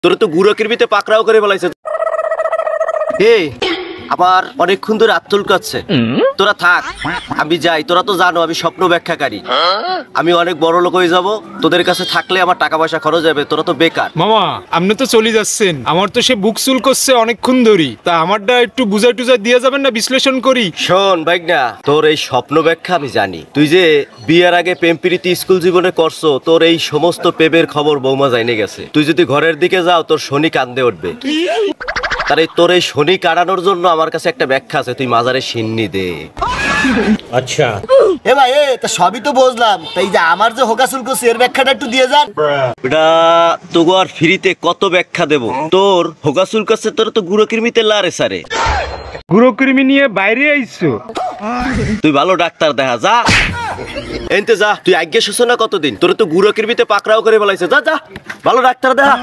তোরা তো গুঁড়ো কিরবিতে পাকড়াও করে বলাইছে। এই আমার অনেকক্ষণ ধরে আত্মল কাচ্ছে, তোরা থাক আমি যাই। তোরা তো জানো আমি স্বপ্ন ব্যাখ্যাকারী, আমি অনেক বড় লোক হয়ে যাব। তোদের কাছে থাকলে আমার টাকা পয়সা খরচ যাবে, তোরা তো বেকার। মামা আপনি তো চলে যাচ্ছেন, আমার তো সে বুক চুল করছে অনেকক্ষণ ধরি, তা আমারটা একটু বুঝাই টুজাই দিয়ে যাবেন না, বিশ্লেষণ করি। শোন ভাইগনা, তোর এই স্বপ্ন ব্যাখ্যা আমি জানি। তুই যে বিয়ের আগে প্রেম প্রীতি স্কুল জীবনে করছো, তোর এই সমস্ত প্রেমের খবর বৌমা জাইনে গেছে। তুই যদি ঘরের দিকে যাও তোর শনি কান্দে উঠবে। তারে তোর এই শনি কাটানোর জন্য আমার কাছে একটা ব্যাখ্যা আছে, তুই মাজারে সিন্নি দে। আচ্ছা এ ভাই তা সবই তো বুঝলাম, তাই যে আমার যে হোকাসুল করছে এর ব্যাখ্যাটা একটু দিয়ে যান। এটা তোগো আর ফ্রিতে কত ব্যাখ্যা দেব। তোর হোগাসুল কাছে তোর তো গুঁড়ো কৃমিতে লারে সারে। গুঁড়ো কৃমি নিয়ে বাইরে আইছো? তুই ভালো ডাক্তার দেখা যা, এনতে যা। তুই আজ্ঞে শুছো না কতদিন, তোর তো গুঁড়ো কৃমিতে পাকড়াও করে বলাইছে। যা যা, ভালো ডাক্তার দেখা।